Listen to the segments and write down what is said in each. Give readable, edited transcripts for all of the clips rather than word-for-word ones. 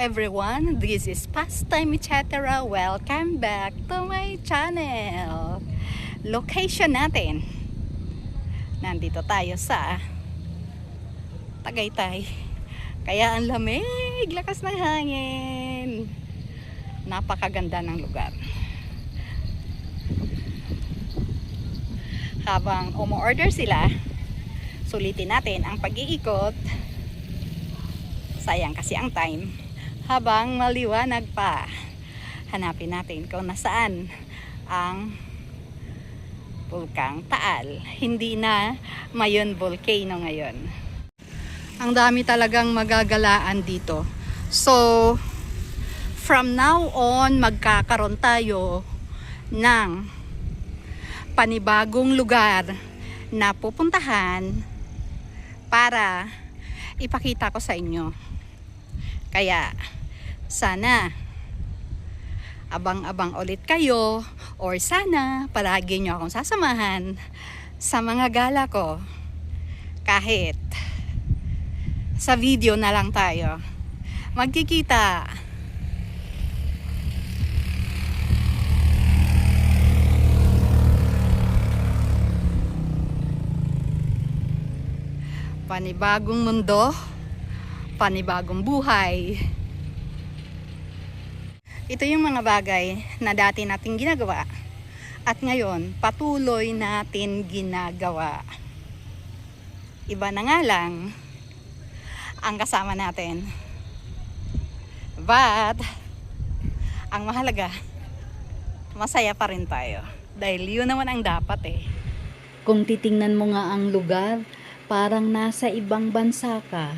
everyone, this is Pastime Etc. Welcome back to my channel. Location natin, nandito tayo sa Tagaytay. Kaya ang lamig, lakas ng hangin. Napakaganda ng lugar. Habang umu-order sila, sulitin natin ang pag-iikot. Sayang kasi ang time. Habang maliwanag pa, hanapin natin kung nasaan ang Bulkang Taal. Hindi na Mayon Volcano ngayon. Ang dami talagang magagalaan dito. So, from now on, magkakaroon tayo ng panibagong lugar na pupuntahan para ipakita ko sa inyo. Kaya sana abang-abang ulit kayo, or sana palagi nyo akong sasamahan sa mga gala ko. Kahit sa video na lang tayo magkikita. Panibagong mundo, panibagong buhay. Ito yung mga bagay na dati natin ginagawa at ngayon patuloy natin ginagawa. Iba na nga lang ang kasama natin. But ang mahalaga, masaya pa rin tayo. Dahil yun naman ang dapat eh. Kung titingnan mo nga ang lugar, parang nasa ibang bansa ka.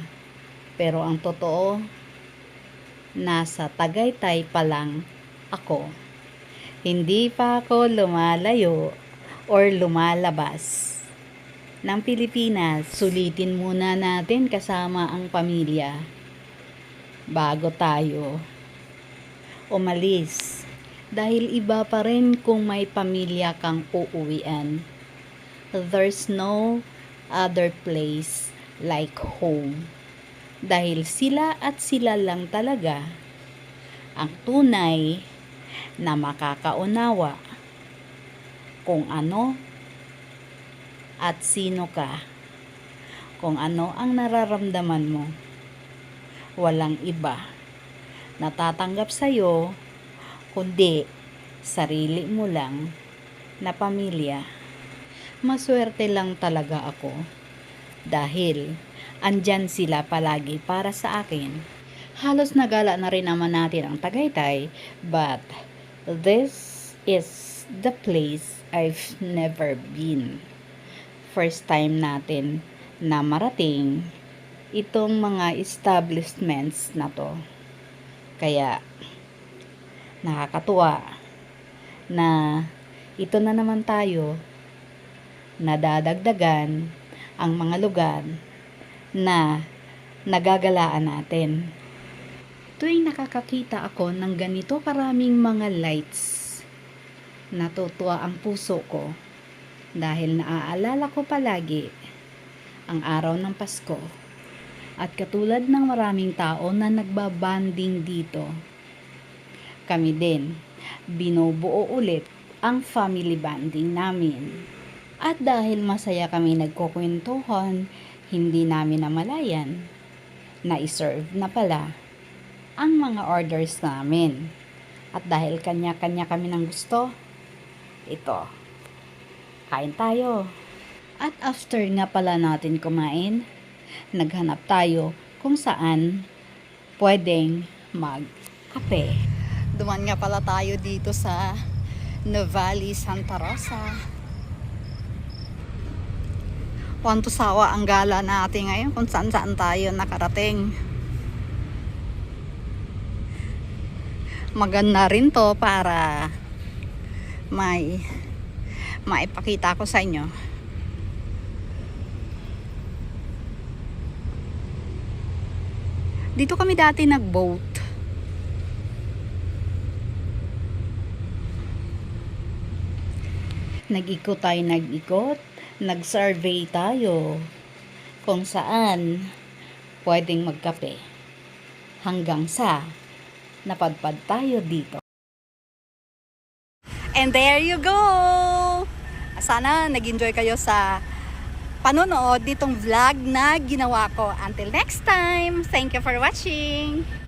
Pero ang totoo, nasa Tagaytay pa lang ako. Hindi pa ako lumalayo or lumalabas ng Pilipinas. Sulitin muna natin kasama ang pamilya bago tayo umalis. Dahil iba pa rin kung may pamilya kang uuwian. There's no other place like home. Dahil sila at sila lang talaga ang tunay na makakaunawa kung ano at sino ka, kung ano ang nararamdaman mo. Walang iba na tatanggap sa'yo kundi sarili mo lang na pamilya. Maswerte lang talaga ako dahil andyan sila palagi para sa akin. Halos nagala na rin naman natin ang Tagaytay, but this is the place I've never been. First time natin na marating itong mga establishments na to. Kaya nakakatuwa na ito na naman tayo, nadadagdagan ang mga lugar na nagagalaan natin. Tuwing nakakakita ako ng ganito karaming mga lights, natutuwa ang puso ko dahil naaalala ko palagi ang araw ng Pasko. At katulad ng maraming tao na nagbabanding dito, kami din binubuo ulit ang family banding namin. At dahil masaya kami nagkukwentuhan, hindi namin namalayan na iserve na pala ang mga orders namin. At dahil kanya-kanya kami ng gusto, ito, kain tayo. At after nga pala natin kumain, naghanap tayo kung saan pwedeng magkape. Duman nga pala tayo dito sa Nuvali, Santa Rosa. Wantusawa ang gala natin ngayon kung saan tayo nakarating. Maganda rin to para maipakita ko sa inyo. Dito kami dati nag-boat. Nag-ikot tayo, nag-survey tayo kung saan pwedeng magkape. hanggang sa napadpad tayo dito. And there you go! Sana nag-enjoy kayo sa panonood nitong vlog na ginawa ko. Until next time, thank you for watching!